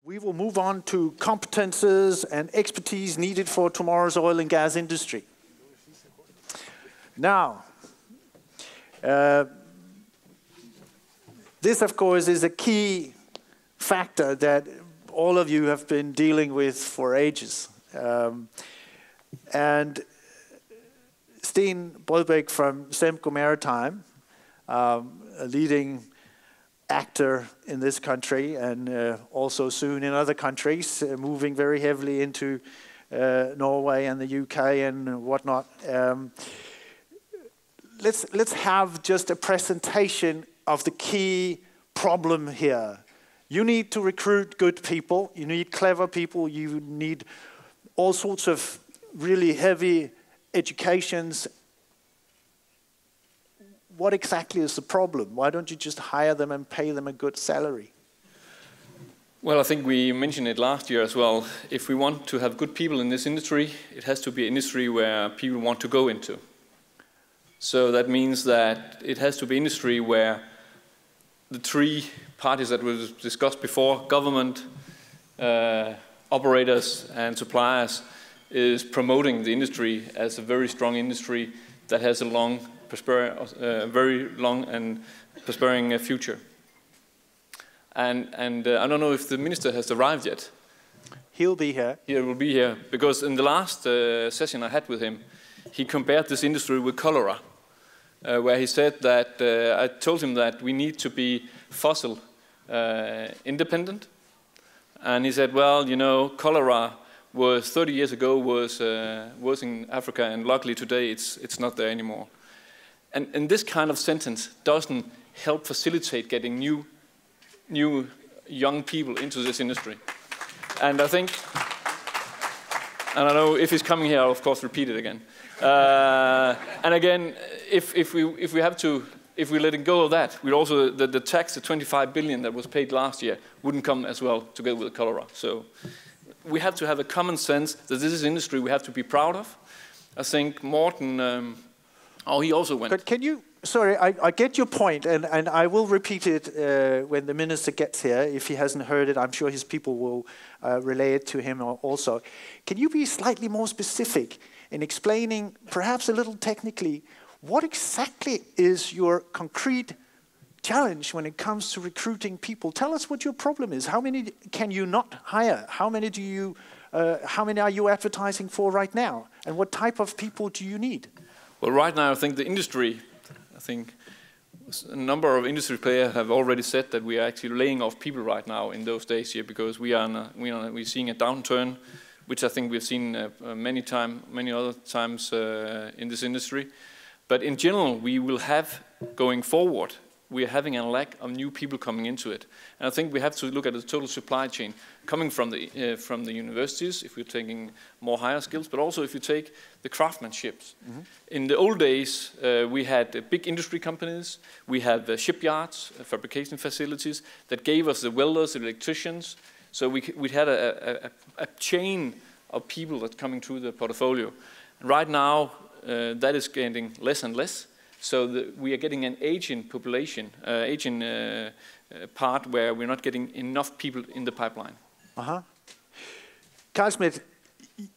We will move on to competences and expertise needed for tomorrow's oil and gas industry. Now, this, of course, is a key factor that all of you have been dealing with for ages. And Steen Brødbæk from Semco Maritime, a leading actor in this country and also soon in other countries, moving very heavily into Norway and the UK and whatnot. Let's have just a presentation of the key problem here. You need to recruit good people, you need clever people, you need all sorts of really heavy educations. What exactly is the problem? Why don't you just hire them and pay them a good salary? Well, I think we mentioned it last year as well. If we want to have good people in this industry, it has to be an industry where people want to go into. So that means that it has to be an industry where the three parties that were discussed before, government, operators and suppliers, is promoting the industry as a very strong industry that has a very long and prospering future. And I don't know if the minister has arrived yet. He'll be here. He will be here, because in the last session I had with him, he compared this industry with cholera, where he said that, I told him that we need to be fossil independent. And he said, well, you know, cholera was 30 years ago was in Africa, and luckily today it's not there anymore. And this kind of sentence doesn't help facilitate getting new young people into this industry. And I think, and I know if he's coming here, I'll of course repeat it again. And again, if we let go of that, we also the tax, the 25 billion that was paid last year, wouldn't come as well together with cholera. So we have to have a common sense that this is an industry we have to be proud of. I think Morten, he also went. But can you, sorry, I get your point, and I will repeat it when the minister gets here. If he hasn't heard it, I'm sure his people will relay it to him also. Can you be slightly more specific in explaining, perhaps a little technically, what exactly is your concrete challenge when it comes to recruiting people? Tell us what your problem is. How many can you not hire? How many are you advertising for right now? And what type of people do you need? Well, right now I think the industry, a number of industry players have already said that we are actually laying off people right now in those days here, because we're seeing a downturn, which I think we've seen many other times in this industry. But in general, we will have, going forward, we are having a lack of new people coming into it. And I think we have to look at the total supply chain, coming from the universities, if we're taking more higher skills, but also if you take the craftsmanship. Mm-hmm. In the old days, we had big industry companies, we had shipyards, fabrication facilities that gave us the welders, the electricians. So we had a chain of people that's coming through the portfolio. And right now, that is getting less and less. So we are getting an aging population, part where we're not getting enough people in the pipeline. Carl Schmidt,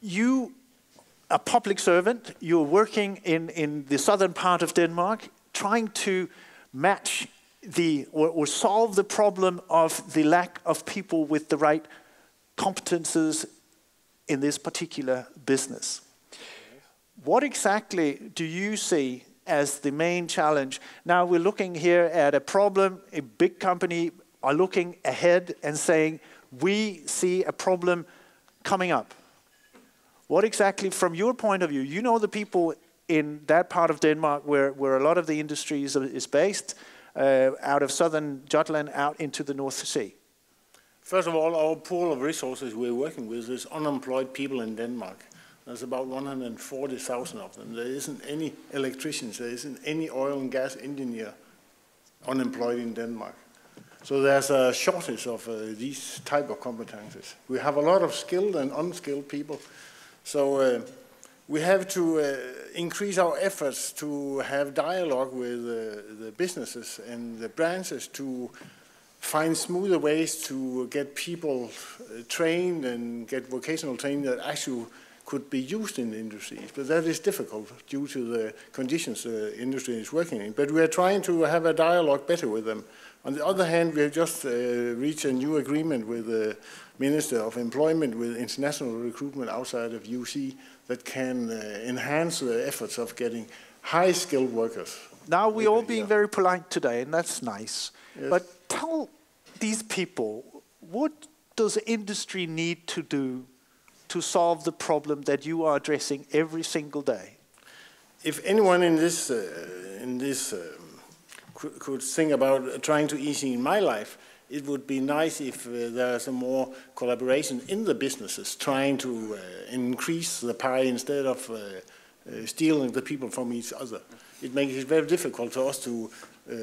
you are a public servant. You're working in the southern part of Denmark, trying to match or solve the problem of the lack of people with the right competences in this particular business. What exactly do you see as the main challenge? Now we're looking here at a problem. A big company are looking ahead and saying, we see a problem coming up. What exactly, from your point of view, you know the people in that part of Denmark where a lot of the industry is based, out of southern Jutland out into the North Sea? First of all, our pool of resources we're working with is unemployed people in Denmark. There's about 140,000 of them. There isn't any electricians, there isn't any oil and gas engineer unemployed in Denmark. So there's a shortage of these type of competences. We have a lot of skilled and unskilled people. So we have to increase our efforts to have dialogue with the businesses and the branches to find smoother ways to get people trained and get vocational training that actually could be used in the industries. But that is difficult due to the conditions the industry is working in. But we are trying to have a dialogue better with them. On the other hand, we have just reached a new agreement with the Minister of Employment with international recruitment outside of UC that can enhance the efforts of getting high-skilled workers. Now we're all being very polite today, and that's nice. Yes. But tell these people, what does industry need to do to solve the problem that you are addressing every single day? If anyone in this could think about trying to ease in my life, it would be nice if there is some more collaboration in the businesses, trying to increase the pie instead of stealing the people from each other. It makes it very difficult for us to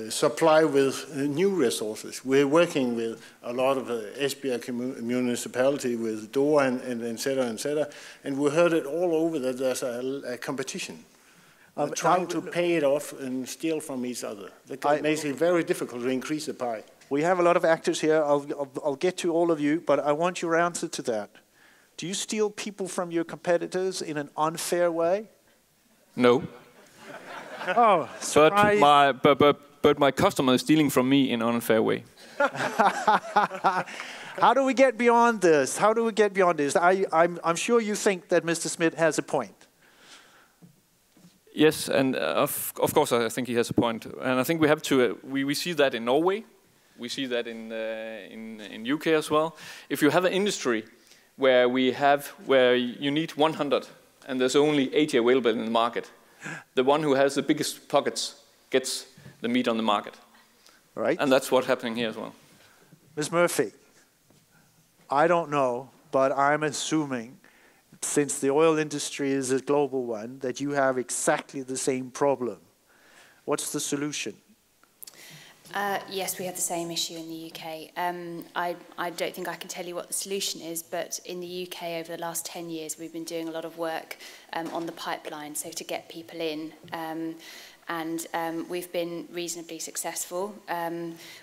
supply with new resources. We're working with a lot of Esbjerg municipality, with DOA and et cetera, and we heard it all over that there's a competition. Trying to pay it off and steal from each other. That makes it very difficult to increase the pie. We have a lot of actors here. I'll get to all of you, but I want your answer to that. Do you steal people from your competitors in an unfair way? No. Oh, surprise. But my customer is stealing from me in an unfair way. How do we get beyond this? How do we get beyond this? I'm sure you think that Mr. Smith has a point. Yes, and of course I think he has a point. And I think we have to, we see that in Norway. We see that in UK as well. If you have an industry where you need 100 and there's only 80 available in the market, the one who has the biggest pockets gets the meat on the market. Right. And that's what's happening here as well. Ms. Murphy, I don't know, but I'm assuming, since the oil industry is a global one, that you have exactly the same problem. What's the solution? Yes, we have the same issue in the UK. I don't think I can tell you what the solution is, but in the UK over the last 10 years we've been doing a lot of work on the pipeline, so to get people in. And we've been reasonably successful.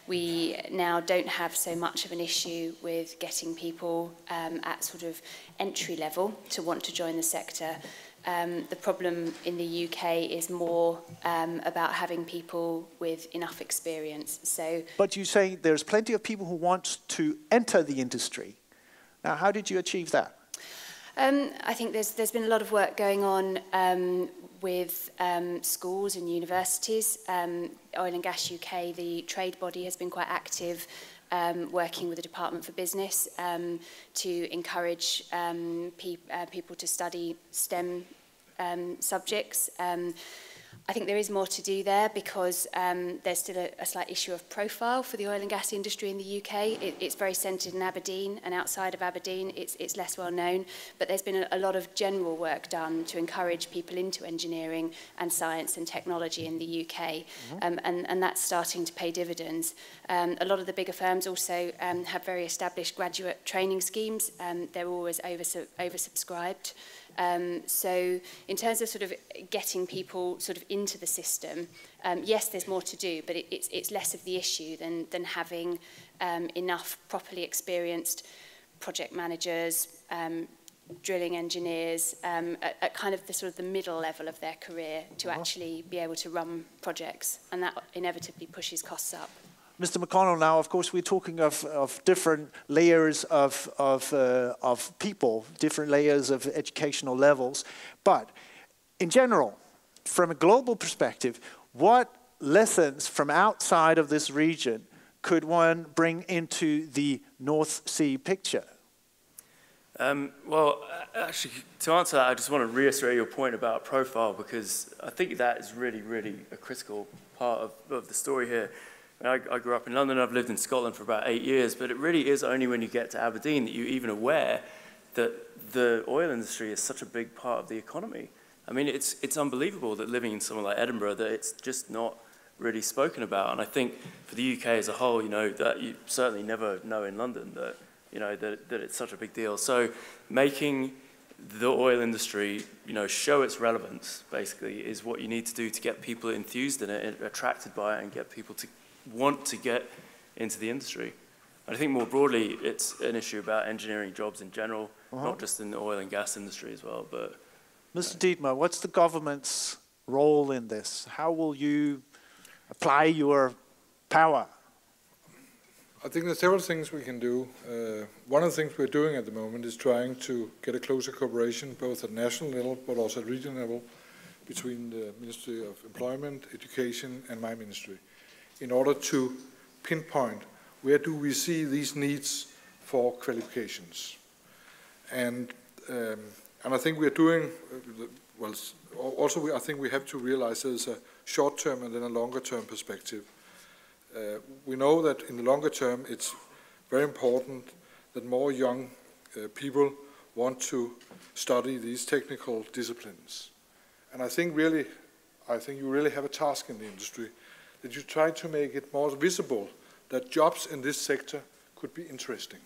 We now don't have so much of an issue with getting people at sort of entry level to want to join the sector. The problem in the UK is more about having people with enough experience. So, but you say there's plenty of people who want to enter the industry. Now, how did you achieve that? I think there's been a lot of work going on with schools and universities. Oil and Gas UK, the trade body, has been quite active, working with the Department for Business to encourage people to study STEM subjects. I think there is more to do there because there's still a slight issue of profile for the oil and gas industry in the UK. It's very centred in Aberdeen, and outside of Aberdeen it's less well known, but there's been a lot of general work done to encourage people into engineering and science and technology in the UK, and that's starting to pay dividends. A lot of the bigger firms also have very established graduate training schemes. They're always oversubscribed. So in terms of sort of getting people sort of into the system, yes, there's more to do, but it's less of the issue than having enough properly experienced project managers, drilling engineers at kind of the sort of the middle level of their career to actually be able to run projects, and that inevitably pushes costs up. Mr. McConnell, now, of course, we're talking of different layers of people, different layers of educational levels. But in general, from a global perspective, what lessons from outside of this region could one bring into the North Sea picture? Well, actually, to answer that, I just want to reiterate your point about profile, because I think that is really, really a critical part of the story here. I grew up in London, I've lived in Scotland for about 8 years, but it really is only when you get to Aberdeen that you're even aware that the oil industry is such a big part of the economy. I mean, it's unbelievable that living in somewhere like Edinburgh that it's just not really spoken about. And I think for the UK as a whole, you know, that you certainly never know in London that, you know, that it's such a big deal. So making the oil industry, you know, show its relevance, basically, is what you need to do to get people enthused in it, attracted by it, and get people to want to get into the industry. And I think more broadly, it's an issue about engineering jobs in general, not just in the oil and gas industry as well. But Mr. Dietmar, what's the government's role in this? How will you apply your power? I think there's several things we can do. One of the things we're doing at the moment is trying to get a closer cooperation, both at national level but also at regional level, between the Ministry of Employment, Education and my ministry, in order to pinpoint where do we see these needs for qualifications. And I think we're doing, well, also I think we have to realize there's a short-term and then a longer-term perspective. We know that in the longer term it's very important that more young people want to study these technical disciplines. And I think you really have a task in the industry that you try to make it more visible that jobs in this sector could be interesting.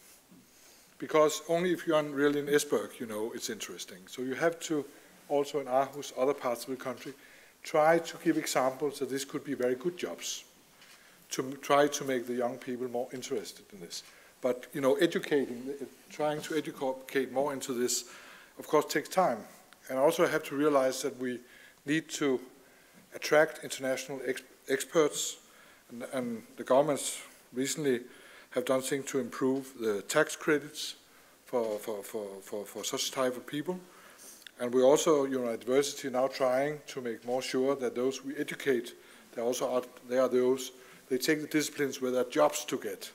Because only if you're really in Esbjerg, you know it's interesting. So you have to, also in Aarhus, other parts of the country, try to give examples that this could be very good jobs, to try to make the young people more interested in this. But, you know, trying to educate more into this, of course, takes time. And also have to realize that we need to attract international experts, and the governments recently have done things to improve the tax credits for such type of people. And we also, you know, at university now trying to make more sure that those we educate, they take the disciplines where there are jobs to get.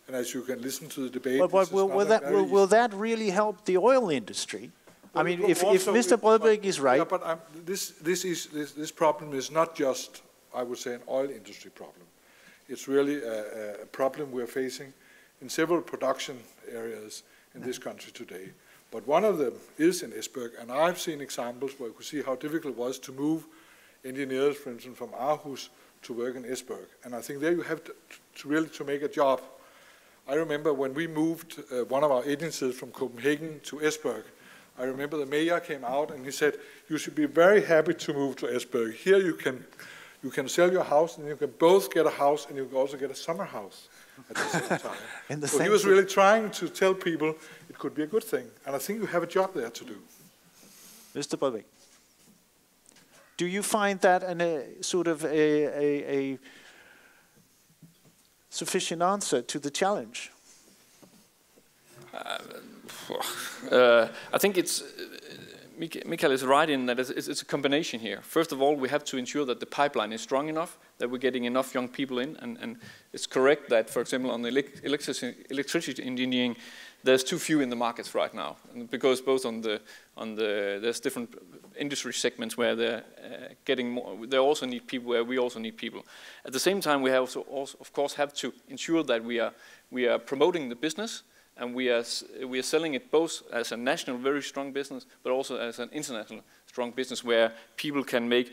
And as you can listen to the debate, but will that really help the oil industry? I mean, if Mr. Brødbæk is right. Yeah, but this problem is not just, I would say, an oil industry problem. It's really a problem we're facing in several production areas in this country today. But one of them is in Esbjerg, and I've seen examples where you could see how difficult it was to move engineers, for instance, from Aarhus to work in Esbjerg. And I think there you have to really make a job. I remember when we moved one of our agencies from Copenhagen to Esbjerg, I remember the mayor came out and he said, you should be very happy to move to Esbjerg. Here you can sell your house and you can both get a house and you can also get a summer house at the same time. So he was really trying to tell people it could be a good thing. And I think you have a job there to do. Mr. Brødbæk, do you find that a sufficient answer to the challenge? I think it's Michael is right in that it's a combination here. First of all, we have to ensure that the pipeline is strong enough, that we're getting enough young people in, and it's correct that, for example, on the electricity engineering, there's too few in the markets right now, because both there's different industry segments where they're getting more. They also need people where we also need people. At the same time, we have also of course have to ensure that we are promoting the business. And we are selling it both as a national, very strong business, but also as an international strong business where people can make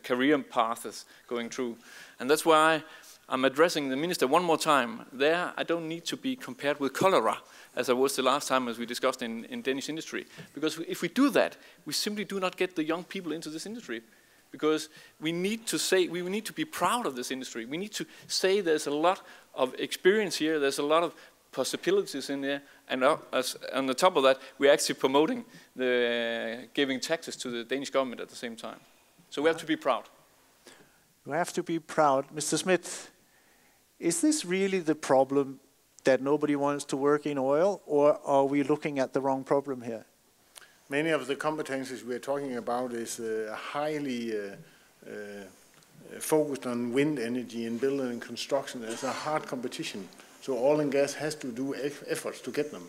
career paths going through. And that's why I'm addressing the minister one more time. There, I don't need to be compared with cholera, as I was the last time as we discussed in Danish industry. Because if we do that, we simply do not get the young people into this industry. Because we need to be proud of this industry. We need to say there's a lot of experience here, there's a lot of possibilities in there, and on the top of that, we're actually promoting giving taxes to the Danish government at the same time. So we have to be proud. You have to be proud. Mr. Smith, is this really the problem that nobody wants to work in oil, or are we looking at the wrong problem here? Many of the competences we're talking about is highly focused on wind energy and building and construction. There's a hard competition. So oil and gas has to do efforts to get them.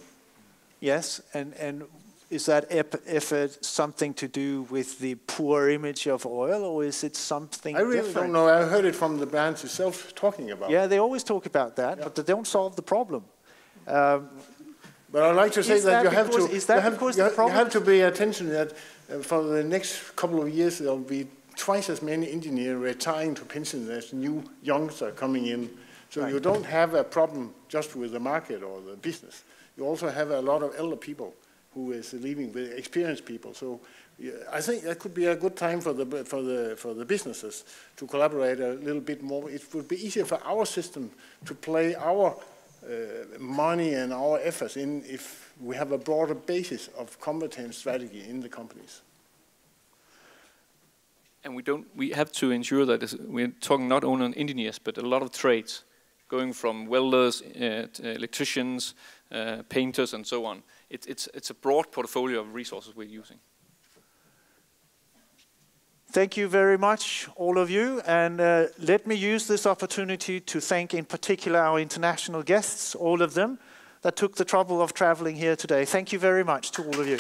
Yes, and is that effort something to do with the poor image of oil, or is it something different? I really don't know. I heard it from the branch itself talking about it. Yeah, they always talk about that, but they don't solve the problem. But I'd like to say that you have to pay attention that for the next couple of years there will be twice as many engineers retiring to pension as new youngsters are coming in. So you don't have a problem just with the market or the business. You also have a lot of elder people who is leaving with experienced people. So yeah, I think that could be a good time for the businesses to collaborate a little bit more. It would be easier for our system to play our money and our efforts in if we have a broader basis of competence strategy in the companies. And we have to ensure that we're talking not only on engineers, but a lot of trades, going from welders, electricians, painters, and so on. It's a broad portfolio of resources we're using. Thank you very much, all of you. And let me use this opportunity to thank in particular our international guests, all of them, that took the trouble of traveling here today. Thank you very much to all of you.